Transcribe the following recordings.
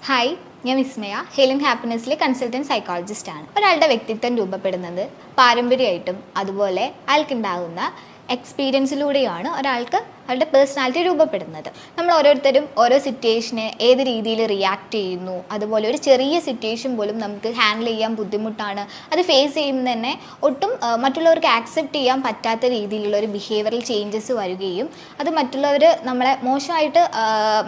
Hi, ഞാൻ വിസ്മയ. Hailing ഹാപ്പിനെസ്സിലെ consultant psychologist ആണ്. ഒരാളുടെ വ്യക്തിത്വം രൂപപ്പെടുന്നത് പാരമ്പര്യമായിട്ടും അതുപോലെ അയാൾക്കുണ്ടാകുന്ന എക്സ്പീരിയൻസിലൂടെയാണ് ഒരാൾക്ക് അവരുടെ പേഴ്സണാലിറ്റി രൂപപ്പെടുന്നത്. നമ്മൾ ഓരോരുത്തരും ഓരോ സിറ്റുവേഷന് ഏത് രീതിയിൽ റിയാക്ട് ചെയ്യുന്നു, അതുപോലെ ഒരു ചെറിയ സിറ്റുവേഷൻ പോലും നമുക്ക് ഹാൻഡിൽ ചെയ്യാൻ ബുദ്ധിമുട്ടാണ്. അത് ഫേസ് ചെയ്യുമ്പോൾ തന്നെ ഒട്ടും മറ്റുള്ളവർക്ക് ആക്സെപ്റ്റ് ചെയ്യാൻ പറ്റാത്ത രീതിയിലുള്ള ഒരു ബിഹേവിയറൽ ചേഞ്ചസ് വരികയും അത് മറ്റുള്ളവർ നമ്മളെ മോശമായിട്ട്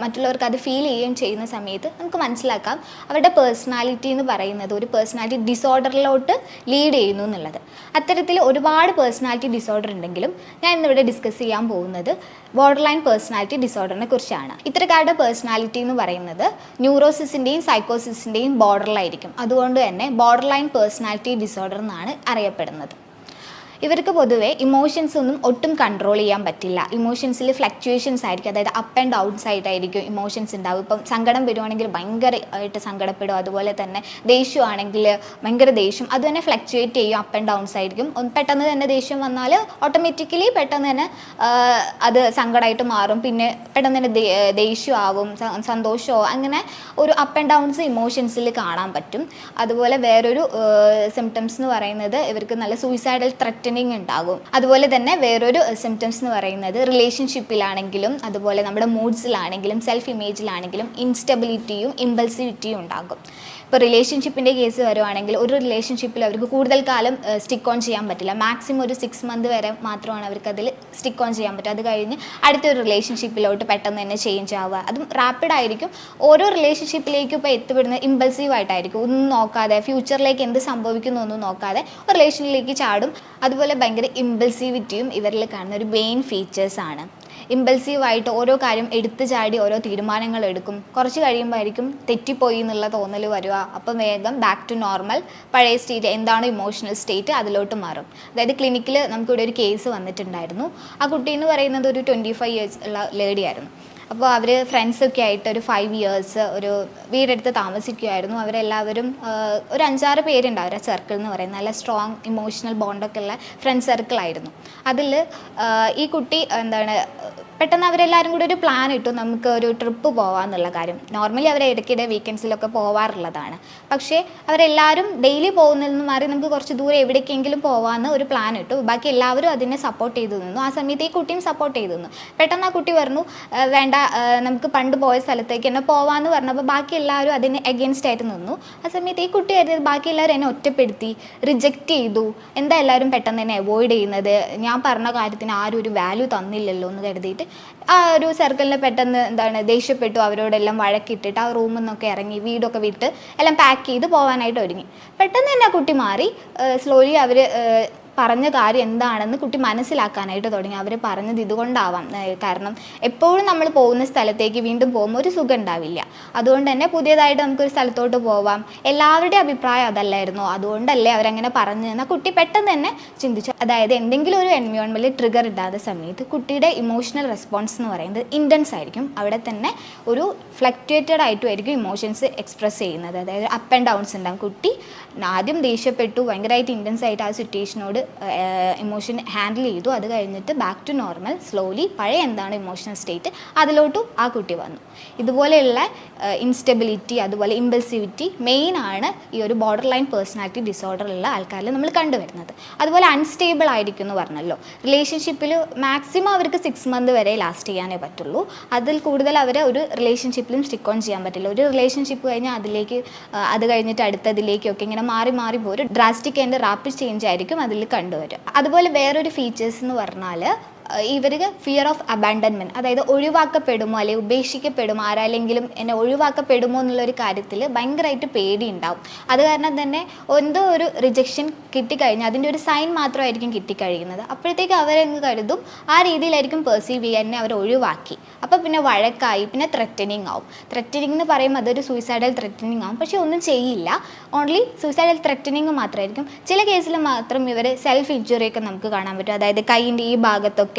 മറ്റുള്ളവർക്ക് അത് ഫീൽ ചെയ്യുകയും ചെയ്യുന്ന സമയത്ത് നമുക്ക് മനസ്സിലാക്കാം അവരുടെ പേഴ്സണാലിറ്റി എന്ന് പറയുന്നത് ഒരു പേഴ്സണാലിറ്റി ഡിസോർഡറിലോട്ട് ലീഡ് ചെയ്യുന്നു എന്നുള്ളത്. അത്തരത്തിൽ ഒരുപാട് പേഴ്സണാലിറ്റി ഡിസോർഡർ ഉണ്ടെങ്കിലും ഞാൻ ഇന്നിവിടെ ഡിസ്കസ് ചെയ്യാൻ പോകുന്നത് ബോർഡർ ലൈൻ പേഴ്സണാലിറ്റി ഡിസോർഡറിനെ കുറിച്ചാണ്. ഇത്തരക്കാരുടെ പേഴ്സണാലിറ്റി എന്ന് പറയുന്നത് ന്യൂറോസിസിൻ്റെയും സൈക്കോസിസിൻ്റെയും ബോർഡറിലായിരിക്കും. അതുകൊണ്ട് തന്നെ ബോർഡർ ലൈൻ പേഴ്സണാലിറ്റി ഡിസോർഡർ എന്നാണ് അറിയപ്പെടുന്നത്. ഇവർക്ക് പൊതുവേ ഇമോഷൻസ് ഒന്നും ഒട്ടും കൺട്രോൾ ചെയ്യാൻ പറ്റില്ല. ഇമോഷൻസിൽ ഫ്ലക്ച്വേഷൻസ് ആയിരിക്കും, അതായത് അപ്പ് ആൻഡ് ഡൗൺസ് ആയിട്ടായിരിക്കും ഇമോഷൻസ് ഉണ്ടാവും. ഇപ്പം സങ്കടം വരുവാണെങ്കിൽ ഭയങ്കരമായിട്ട് സങ്കടപ്പെടും, അതുപോലെ തന്നെ ദേഷ്യമാണെങ്കിൽ ഭയങ്കര ദേഷ്യം, അത് തന്നെ ഫ്ലക്ച്വേറ്റ് ചെയ്യും, അപ്പ് ആൻഡ് ഡൗൺസ് ആയിരിക്കും. പെട്ടെന്ന് തന്നെ ദേഷ്യം വന്നാൽ ഓട്ടോമാറ്റിക്കലി പെട്ടെന്ന് തന്നെ അത് സങ്കടമായിട്ട് മാറും, പിന്നെ പെട്ടെന്ന് തന്നെ ദേഷ്യമാവും, സന്തോഷമോ, അങ്ങനെ ഒരു അപ്പ് ആൻഡ് ഡൗൺസ് ഇമോഷൻസിൽ കാണാൻ പറ്റും. അതുപോലെ വേറൊരു സിംറ്റംസ് എന്ന് പറയുന്നത് ഇവർക്ക് നല്ല സൂയിസൈഡൽ ത്രെറ്റ് ഉണ്ടാകും. അതുപോലെ തന്നെ വേറൊരു സിംറ്റംസ് എന്ന് പറയുന്നത് റിലേഷൻഷിപ്പിലാണെങ്കിലും അതുപോലെ നമ്മുടെ മൂഡ്സിലാണെങ്കിലും സെൽഫ് ഇമേജിലാണെങ്കിലും ഇൻസ്റ്റബിലിറ്റിയും ഇമ്പൾസിവിറ്റിയും ഉണ്ടാകും. ഇപ്പോൾ റിലേഷൻഷിപ്പിൻ്റെ കേസ് വരുവാണെങ്കിൽ ഒരു റിലേഷൻഷിപ്പിൽ അവർക്ക് കൂടുതൽ കാലം സ്റ്റിക്ക് ഓൺ ചെയ്യാൻ പറ്റില്ല. മാക്സിമം ഒരു 6 മന്ത് വരെ മാത്രമാണ് അവർക്ക് അതിൽ സ്റ്റിക്ക് ഓൺ ചെയ്യാൻ പറ്റുക. അത് കഴിഞ്ഞ് അടുത്തൊരു റിലേഷൻഷിപ്പിലോട്ട് പെട്ടെന്ന് തന്നെ ചേഞ്ച് ആവുക, അതും റാപ്പിഡ് ആയിരിക്കും. ഓരോ റിലേഷൻഷിപ്പിലേക്കും ഇപ്പോൾ എത്തിപ്പെടുന്നത് ഇമ്പൾസീവ് ആയിട്ടായിരിക്കും, ഒന്നും നോക്കാതെ ഫ്യൂച്ചറിലേക്ക് എന്ത് സംഭവിക്കുന്നു ഒന്നും നോക്കാതെ ഒരു റിലേഷനിലേക്ക് ചാടും. അതുപോലെ ഭയങ്കര ഇമ്പൾസിവിറ്റിയും ഇവരിൽ കാണുന്ന ഒരു മെയിൻ ഫീച്ചേഴ്സാണ്. ഇമ്പൾസീവായിട്ട് ഓരോ കാര്യം എടുത്തു ചാടി ഓരോ തീരുമാനങ്ങൾ എടുക്കും. കുറച്ച് കഴിയുമ്പോൾ ആയിരിക്കും തെറ്റിപ്പോയി എന്നുള്ള തോന്നൽ വരിക. അപ്പം വേഗം ബാക്ക് ടു നോർമൽ, പഴയ സ്റ്റേറ്റ് എന്താണോ ഇമോഷണൽ സ്റ്റേറ്റ് അതിലോട്ട് മാറും. അതായത് ക്ലിനിക്കിൽ നമുക്കിവിടെ ഒരു കേസ് വന്നിട്ടുണ്ടായിരുന്നു. ആ കുട്ടി എന്ന് പറയുന്നത് ഒരു 25 ഇയേഴ്സ് ഉള്ള ലേഡി ആയിരുന്നു. അപ്പോൾ അവർ ഫ്രണ്ട്സൊക്കെ ആയിട്ട് ഒരു 5 ഇയേഴ്സ് ഒരു വീടെടുത്ത് താമസിക്കുമായിരുന്നു. അവരെല്ലാവരും ഒരു 5-6 പേരുണ്ട് അവരുടെ സർക്കിൾ എന്ന് പറയുന്നത്. നല്ല സ്ട്രോങ് ഇമോഷണൽ ബോണ്ടൊക്കെ ഉള്ള ഫ്രണ്ട് സർക്കിളായിരുന്നു. അതിൽ ഈ കുട്ടി പെട്ടെന്ന് അവരെല്ലാവരും കൂടി ഒരു പ്ലാൻ ഇട്ടു, നമുക്ക് ഒരു ട്രിപ്പ് പോകാമെന്നുള്ള കാര്യം. നോർമലി അവർ ഇടയ്ക്കിടെ വീക്കെൻഡ്സിലൊക്കെ പോവാറുള്ളതാണ്. പക്ഷേ അവരെല്ലാവരും ഡെയിലി പോകുന്നതിൽ നിന്ന് മാറി നമുക്ക് കുറച്ച് ദൂരെ എവിടേക്കെങ്കിലും പോകാമെന്ന് ഒരു പ്ലാൻ ഇട്ടു. ബാക്കി എല്ലാവരും അതിനെ സപ്പോർട്ട് ചെയ്തു നിന്നു. ആ സമയത്ത് ഈ കുട്ടിയും സപ്പോർട്ട് ചെയ്തു നിന്നു. പെട്ടെന്ന് ആ കുട്ടി പറഞ്ഞു, വേണ്ട, നമുക്ക് പണ്ട് പോയ സ്ഥലത്തേക്ക് തന്നെ പോവാമെന്ന് പറഞ്ഞപ്പോൾ ബാക്കി എല്ലാവരും അതിന് എഗെയിൻസ്റ്റ് ആയിട്ട് നിന്നു. ആ സമയത്ത് ഈ കുട്ടി ആയിരുന്നു ബാക്കി എല്ലാവരും എന്നെ ഒറ്റപ്പെടുത്തി, റിജക്റ്റ് ചെയ്തു. എന്താ എല്ലാവരും പെട്ടെന്ന് തന്നെ അവോയ്ഡ് ചെയ്യുന്നത്, ഞാൻ പറഞ്ഞ കാര്യത്തിന് ആരും ഒരു വാല്യൂ തന്നില്ലല്ലോ എന്ന് കരുതിയിട്ട് ആ ഒരു സർക്കിളിൽ പെട്ടെന്ന് ദേഷ്യപ്പെട്ടു. അവരോടെല്ലാം വഴക്കിട്ടിട്ട് ആ റൂമിൽ നിന്നൊക്കെ ഇറങ്ങി വീടൊക്കെ വിട്ട് എല്ലാം പാക്ക് ചെയ്ത് പോകാനായിട്ട് ഒരുങ്ങി. പെട്ടെന്ന് തന്നെ ആ കുട്ടി മാറി. സ്ലോലി അവർ പറഞ്ഞ കാര്യം എന്താണെന്ന് കുട്ടി മനസ്സിലാക്കാനായിട്ട് തുടങ്ങി. അവർ പറഞ്ഞത് ഇതുകൊണ്ടാവാം, കാരണം എപ്പോഴും നമ്മൾ പോകുന്ന സ്ഥലത്തേക്ക് വീണ്ടും പോകുമ്പോൾ ഒരു സുഖം ഉണ്ടാവില്ല. അതുകൊണ്ട് തന്നെ പുതിയതായിട്ട് നമുക്കൊരു സ്ഥലത്തോട്ട് പോവാം, എല്ലാവരുടെയും അഭിപ്രായം അതല്ലായിരുന്നു, അതുകൊണ്ടല്ലേ അവരങ്ങനെ പറഞ്ഞതെന്ന് കുട്ടി പെട്ടെന്ന് തന്നെ ചിന്തിച്ചു. അതായത് എന്തെങ്കിലും ഒരു എൻവയോൺമെൻറ്റിൽ ട്രിഗർ ഇടാത്ത സമയത്ത് കുട്ടിയുടെ ഇമോഷണൽ റെസ്പോൺസ് എന്ന് പറയുന്നത് ഇൻറ്റൻസ് ആയിരിക്കും. അവിടെ തന്നെ ഒരു ഫ്ലക്ച്വേറ്റഡ് ആയിട്ടുമായിരിക്കും ഇമോഷൻസ് എക്സ്പ്രസ് ചെയ്യുന്നത്. അതായത് അപ്പ് ആൻഡ് ഡൗൺസ് ഉണ്ടാകും. കുട്ടി ആദ്യം ദേഷ്യപ്പെട്ടു, ഭയങ്കരമായിട്ട് ഇൻറ്റൻസ് ആയിട്ട് ആ സിറ്റുവേഷനോട് ഇമോഷൻ ഹാൻഡിൽ ചെയ്തു. അത് കഴിഞ്ഞിട്ട് ബാക്ക് ടു നോർമൽ, സ്ലോലി പഴയ എന്താണ് ഇമോഷണൽ സ്റ്റേറ്റ് അതിലോട്ടും ആ കുട്ടി വന്നു. ഇതുപോലെയുള്ള ഇൻസ്റ്റബിലിറ്റി അതുപോലെ ഇമ്പൾസിവിറ്റി മെയിനാണ് ഈ ഒരു ബോർഡർ ലൈൻ പേഴ്സണാലിറ്റി ഡിസോർഡറുള്ള ആൾക്കാരിൽ നമ്മൾ കണ്ടുവരുന്നത്. അതുപോലെ അൺസ്റ്റേബിൾ ആയിരിക്കും എന്ന് പറഞ്ഞല്ലോ. റിലേഷൻഷിപ്പിൽ മാക്സിമം അവർക്ക് 6 മന്ത് വരെ ലാസ്റ്റ് ചെയ്യാനേ പറ്റുള്ളൂ. അതിൽ കൂടുതൽ അവരെ ഒരു റിലേഷൻഷിപ്പിലും സ്റ്റിക്ക് ഓൺ ചെയ്യാൻ പറ്റില്ല. ഒരു റിലേഷൻഷിപ്പ് കഴിഞ്ഞാൽ അതിലേക്ക് അത് കഴിഞ്ഞിട്ട് അടുത്തതിലേക്കൊക്കെ ഇങ്ങനെ മാറി മാറി പോകും. ഒരു ഡ്രാസ്റ്റിക് ആൻഡ് റാപ്പിഡ് ചേഞ്ച് ആയിരിക്കും അതിൽ കണ്ടുവരും. അതുപോലെ വേറൊരു ഫീച്ചേഴ്സ് എന്ന് പറഞ്ഞാൽ ഇവർക്ക് ഫിയർ ഓഫ് അബാൻഡൻമെൻറ്റ്, അതായത് ഒഴിവാക്കപ്പെടുമോ അല്ലെങ്കിൽ ഉപേക്ഷിക്കപ്പെടുമോ, ആരാലെങ്കിലും എന്നെ ഒഴിവാക്കപ്പെടുമോ എന്നുള്ളൊരു കാര്യത്തിൽ ഭയങ്കരമായിട്ട് പേടിയുണ്ടാവും. അത് കാരണം തന്നെ എന്തോ ഒരു റിജക്ഷൻ കിട്ടിക്കഴിഞ്ഞാൽ അതിൻ്റെ ഒരു സൈൻ മാത്രമായിരിക്കും കിട്ടിക്കഴിയുന്നത്. അപ്പോഴത്തേക്ക് അവരെങ്ങ് കരുതും ആ രീതിയിലായിരിക്കും പെർസീവ് ചെയ്യാൻ, എന്നെ അവർ ഒഴിവാക്കി. അപ്പോൾ പിന്നെ വഴക്കായി, പിന്നെ ത്രെറ്റനിങ് ആവും. ത്രെറ്റനിങ് എന്ന് പറയുമ്പോൾ അതൊരു സൂയിസൈഡൽ ത്രെറ്റനിങ് ആവും. പക്ഷേ ഒന്നും ചെയ്യില്ല, ഓൺലി സൂയിസൈഡൽ ത്രെറ്റനിങ് മാത്രമായിരിക്കും. ചില കേസിൽ മാത്രം ഇവർ സെൽഫ് ഇഞ്ചുറിയൊക്കെ നമുക്ക് കാണാൻ പറ്റും. അതായത് കൈയിൻ്റെ ഈ ഭാഗത്തൊക്കെ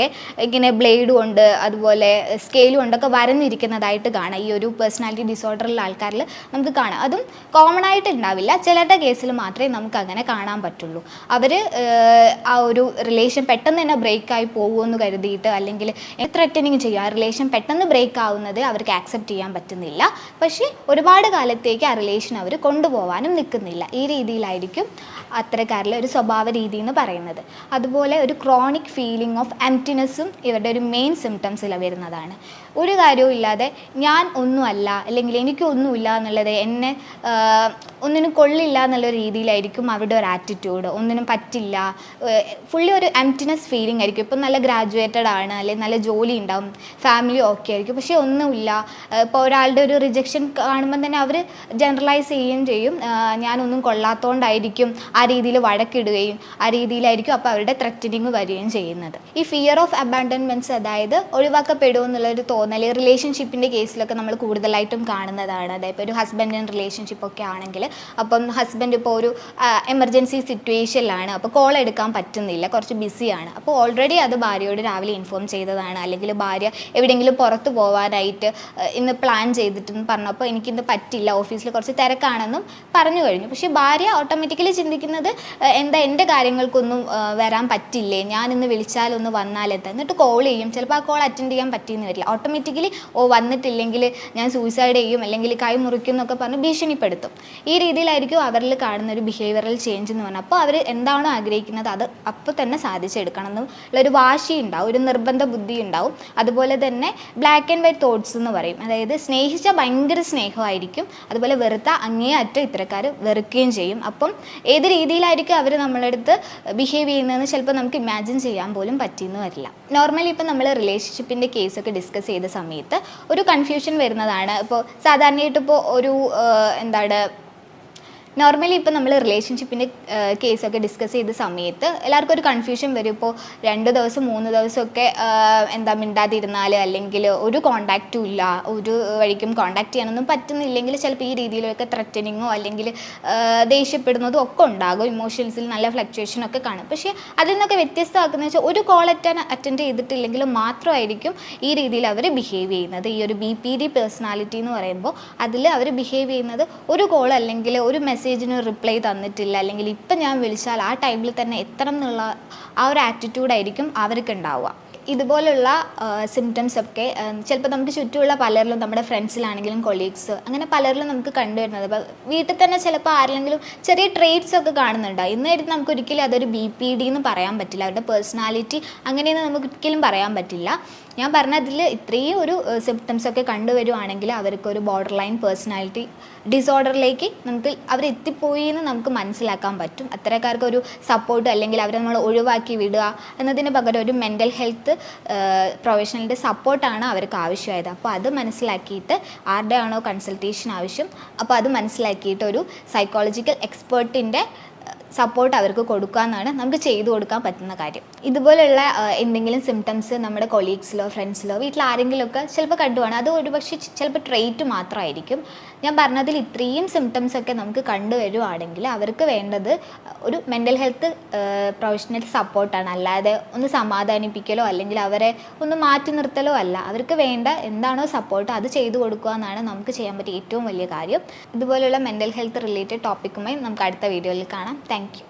ഇങ്ങനെ ബ്ലേഡ് കൊണ്ട് അതുപോലെ സ്കെയിൽ കൊണ്ടൊക്കെ വരഞ്ഞിരിക്കുന്നതായിട്ട് കാണാം. ഈ ഒരു പേഴ്സണാലിറ്റി ഡിസോർഡറുള്ള ആൾക്കാരിൽ നമുക്ക് കാണാം. അതും കോമൺ ആയിട്ട് ഉണ്ടാവില്ല, ചിലരുടെ കേസിൽ മാത്രമേ നമുക്ക് അങ്ങനെ കാണാൻ പറ്റുള്ളൂ. അവർ ആ ഒരു റിലേഷൻ പെട്ടെന്ന് തന്നെ ബ്രേക്കായി പോകുമെന്ന് കരുതിയിട്ട് അല്ലെങ്കിൽ ത്രെറ്റനിങ് ചെയ്യുക, ആ റിലേഷൻ പെട്ടെന്ന് ബ്രേക്ക് ആവുന്നത് അവർക്ക് ആക്സെപ്റ്റ് ചെയ്യാൻ പറ്റുന്നില്ല. പക്ഷേ ഒരുപാട് കാലത്തേക്ക് ആ റിലേഷൻ അവർ കൊണ്ടുപോകാനും നിൽക്കുന്നില്ല. ഈ രീതിയിലായിരിക്കും അത്തരക്കാരിലെ ഒരു സ്വഭാവ രീതി എന്ന് പറയുന്നത്. അതുപോലെ ഒരു ക്രോണിക് ഫീലിംഗ് ഓഫ് എംപ്റ്റിനെസ്സും ഇവരുടെ ഒരു മെയിൻ സിംറ്റംസിൽ വരുന്നതാണ്. ഒരു കാര്യവും ഇല്ലാതെ ഞാൻ ഒന്നുമല്ല അല്ലെങ്കിൽ എനിക്കൊന്നുമില്ല എന്നുള്ളത്, എന്നെ ഒന്നിനും കൊള്ളില്ല എന്നുള്ള രീതിയിലായിരിക്കും അവരുടെ ഒരു ആറ്റിറ്റ്യൂഡ്. ഒന്നിനും പറ്റില്ല, ഫുള്ളി ഒരു എംപ്റ്റിനെസ് ഫീലിംഗ് ആയിരിക്കും. ഇപ്പം നല്ല ഗ്രാജുവേറ്റഡ് ആണ്, അല്ലെങ്കിൽ നല്ല ജോലി ഉണ്ടാവും, ഫാമിലി ഓക്കെ ആയിരിക്കും, പക്ഷേ ഒന്നുമില്ല. ഇപ്പോൾ ഒരാളുടെ ഒരു റിജക്ഷൻ കാണുമ്പോൾ തന്നെ അവർ ജനറലൈസ് ചെയ്യുകയും ചെയ്യും, ഞാനൊന്നും കൊള്ളാത്തതുകൊണ്ടായിരിക്കും, ആ രീതിയിൽ വഴക്കിടുകയും ആ രീതിയിലായിരിക്കും അപ്പോൾ അവരുടെ ത്രെറ്റനിങ് വരികയും ചെയ്യുന്നത്. ഈ ഫിയർ ഓഫ് അബാൻഡൻമെൻറ്റ്സ്, അതായത് ഒഴിവാക്കപ്പെടുമോ എന്നുള്ളൊരു തോന്നൽ റിലേഷൻഷിപ്പിൻ്റെ കേസിലൊക്കെ നമ്മൾ കൂടുതലായിട്ടും കാണുന്നതാണ്. അതായത് ഇപ്പോൾ ഒരു ഹസ്ബൻഡ് ആൻഡ് റിലേഷൻഷിപ്പ് ഒക്കെ ആണെങ്കിൽ, അപ്പം ഹസ്ബൻഡ് ഇപ്പോൾ ഒരു എമർജൻസി സിറ്റുവേഷനിലാണ്, അപ്പോൾ കോൾ എടുക്കാൻ പറ്റുന്നില്ല, കുറച്ച് ബിസിയാണ്. അപ്പോൾ ഓൾറെഡി അത് ഭാര്യയോട് രാവിലെ ഇൻഫോം ചെയ്തതാണ്, അല്ലെങ്കിൽ ഭാര്യ എവിടെയെങ്കിലും പുറത്ത് പോകാനായിട്ട് ഇന്ന് പ്ലാൻ ചെയ്തിട്ടെന്ന് പറഞ്ഞപ്പോൾ എനിക്കിന്ന് പറ്റില്ല, ഓഫീസിൽ കുറച്ച് തിരക്കാണെന്നും പറഞ്ഞു കഴിഞ്ഞു. പക്ഷേ ഭാര്യ ഓട്ടോമാറ്റിക്കലി ചിന്തിക്കുന്നത്, എന്താ എൻ്റെ കാര്യങ്ങൾക്കൊന്നും വരാൻ പറ്റില്ലേ, ഞാനിന്ന് വിളിച്ചാലൊന്ന് വന്നാലെത്താം, എന്നിട്ട് കോൾ ചെയ്യും. ചിലപ്പോൾ ആ കോൾ അറ്റൻഡ് ചെയ്യാൻ പറ്റിയെന്ന് വരില്ല. ഓട്ടോമാറ്റിക്കലി വന്നിട്ടില്ലെങ്കിൽ ഞാൻ സൂയിസൈഡ് ചെയ്യും, അല്ലെങ്കിൽ കൈ മുറിക്കും എന്നൊക്കെ പറഞ്ഞ് ഭീഷണിപ്പെടുത്തും. ഈ രീതിയിലായിരിക്കും അവരിൽ കാണുന്ന ഒരു ബിഹേവിയറൽ ചേഞ്ച് എന്ന് പറഞ്ഞാൽ. അപ്പോൾ അവർ എന്താണോ ആഗ്രഹിക്കുന്നത് അത് അപ്പോൾ തന്നെ സാധിച്ചെടുക്കണം എന്നുള്ളൊരു വാശി ഉണ്ടാവും, ഒരു നിർബന്ധ ബുദ്ധി ഉണ്ടാവും. അതുപോലെ തന്നെ ബ്ലാക്ക് ആൻഡ് വൈറ്റ് തോട്ട്സ് എന്ന് പറയും. അതായത് സ്നേഹിച്ചാൽ ഭയങ്കര സ്നേഹമായിരിക്കും, അതുപോലെ വെറുത്ത അങ്ങേയറ്റം ഇത്തരക്കാർ വെറുക്കുകയും ചെയ്യും. അപ്പം ഏത് രീതിയിലായിരിക്കും അവർ നമ്മളടുത്ത് ബിഹേവ് ചെയ്യുന്നതെന്ന് ചിലപ്പോൾ നമുക്ക് ഇമാജിൻ ചെയ്യാൻ പോലും പറ്റിയെന്ന് വരില്ല. നോർമലി ഇപ്പം നമ്മൾ റിലേഷൻഷിപ്പിൻ്റെ കേസൊക്കെ ഡിസ്കസ് ചെയ്ത സമയത്ത് ഒരു കൺഫ്യൂഷൻ വരുന്നതാണ്. ഇപ്പോൾ സാധാരണയായിട്ട് ഇപ്പോൾ ഒരു നോർമലി ഇപ്പോൾ നമ്മൾ റിലേഷൻഷിപ്പിൻ്റെ കേസൊക്കെ ഡിസ്കസ് ചെയ്ത സമയത്ത് എല്ലാവർക്കും ഒരു കൺഫ്യൂഷൻ വരും. ഇപ്പോൾ 2 ദിവസം 3 ദിവസമൊക്കെ മിണ്ടാതിരുന്നാൽ, അല്ലെങ്കിൽ ഒരു കോണ്ടാക്റ്റും ഇല്ല, ഒരു വഴിക്കും കോണ്ടാക്ട് ചെയ്യാനൊന്നും പറ്റുന്നില്ലെങ്കിൽ ചിലപ്പോൾ ഈ രീതിയിലൊക്കെ ത്രെറ്റനിങ്ങോ അല്ലെങ്കിൽ ദേഷ്യപ്പെടുന്നതും ഒക്കെ ഉണ്ടാകും. ഇമോഷൻസിൽ നല്ല ഫ്ലക്ച്വേഷനൊക്കെ കാണും. പക്ഷേ അതിൽ നിന്നൊക്കെ വ്യത്യസ്തമാക്കുന്നത് വെച്ചാൽ ഒരു കോൾ അറ്റൻഡ് ചെയ്തിട്ടില്ലെങ്കിൽ മാത്രമായിരിക്കും ഈ രീതിയിൽ അവർ ബിഹേവ് ചെയ്യുന്നത്. ഈ ഒരു BPD പേഴ്സണാലിറ്റി എന്ന് പറയുമ്പോൾ അതിൽ അവർ ബിഹേവ് ചെയ്യുന്നത് ഒരു കോൾ അല്ലെങ്കിൽ ഒരു മെസ്സേജിന് റിപ്ലൈ തന്നിട്ടില്ല, അല്ലെങ്കിൽ ഇപ്പം ഞാൻ വിളിച്ചാൽ ആ ടൈമിൽ തന്നെ എത്തണം എന്നുള്ള ആ ഒരു ആറ്റിറ്റ്യൂഡായിരിക്കും അവർക്ക് ഉണ്ടാവുക. ഇതുപോലുള്ള സിംറ്റംസ് ഒക്കെ ചിലപ്പോൾ നമുക്ക് ചുറ്റുമുള്ള പലരിലും, നമ്മുടെ ഫ്രണ്ട്സിലാണെങ്കിലും കൊളീഗ്സ്, അങ്ങനെ പലരിലും നമുക്ക് കണ്ടുവരുന്നത്. ഇപ്പോൾ വീട്ടിൽ തന്നെ ചിലപ്പോൾ ആരെങ്കിലും ചെറിയ ട്രേറ്റ്സ് ഒക്കെ കാണുന്നുണ്ടാവും. ഇന്നായിട്ട് നമുക്ക് ഒരിക്കലും അതൊരു BPD എന്ന് പറയാൻ പറ്റില്ല. അവരുടെ പേഴ്സണാലിറ്റി അങ്ങനെയെന്ന് നമുക്ക് ഒരിക്കലും പറയാൻ പറ്റില്ല. ഞാൻ പറഞ്ഞതിൽ ഇത്രയും ഒരു സിംറ്റംസൊക്കെ കണ്ടുവരുവാണെങ്കിൽ അവർക്കൊരു ബോർഡർ ലൈൻ പേഴ്സണാലിറ്റി ഡിസോർഡറിലേക്ക് അവരെത്തിപ്പോയി എന്ന് നമുക്ക് മനസ്സിലാക്കാൻ പറ്റും. അത്തരക്കാർക്കൊരു സപ്പോർട്ട്, അല്ലെങ്കിൽ അവരെ നമ്മൾ ഒഴിവാക്കി വിടുക എന്നതിന് പകരം ഒരു മെൻ്റൽ ഹെൽത്ത് പ്രൊഫഷണലിൻ്റെ സപ്പോർട്ടാണ് അവർക്ക് ആവശ്യമായത്. അപ്പോൾ അത് മനസ്സിലാക്കിയിട്ട് ആരുടെ ആണോ കൺസൾട്ടേഷൻ ആവശ്യം, അപ്പോൾ അത് മനസ്സിലാക്കിയിട്ട് ഒരു സൈക്കോളജിക്കൽ എക്സ്പേർട്ടിൻ്റെ സപ്പോർട്ട് അവർക്ക് കൊടുക്കുക എന്നാണ് നമുക്ക് ചെയ്തു കൊടുക്കാൻ പറ്റുന്ന കാര്യം. ഇതുപോലുള്ള എന്തെങ്കിലും സിംറ്റംസ് നമ്മുടെ കൊളീഗ്സിലോ ഫ്രണ്ട്സിലോ വീട്ടിൽ ആരെങ്കിലുമൊക്കെ ചിലപ്പോൾ കണ്ടുപോകണം. അത് ഒരുപക്ഷെ ചിലപ്പോൾ ട്രേറ്റ് മാത്രമായിരിക്കും. ഞാൻ പറഞ്ഞതിൽ ഇത്രയും സിംറ്റംസൊക്കെ നമുക്ക് കണ്ടുവരുവാണെങ്കിൽ അവർക്ക് വേണ്ടത് ഒരു മെൻ്റൽ ഹെൽത്ത് പ്രൊഫഷണൽ സപ്പോർട്ടാണ്. അല്ലാതെ ഒന്ന് സമാധാനിപ്പിക്കലോ അല്ലെങ്കിൽ അവരെ ഒന്ന് മാറ്റി നിർത്തലോ അല്ല. അവർക്ക് വേണ്ട എന്താണോ സപ്പോർട്ട് അത് ചെയ്തു കൊടുക്കുക എന്നാണ് നമുക്ക് ചെയ്യാൻ പറ്റിയ ഏറ്റവും വലിയ കാര്യം. ഇതുപോലുള്ള മെൻ്റൽ ഹെൽത്ത് റിലേറ്റഡ് ടോപ്പിക്കുമായി നമുക്ക് അടുത്ത വീഡിയോയിൽ കാണാം. Thank you.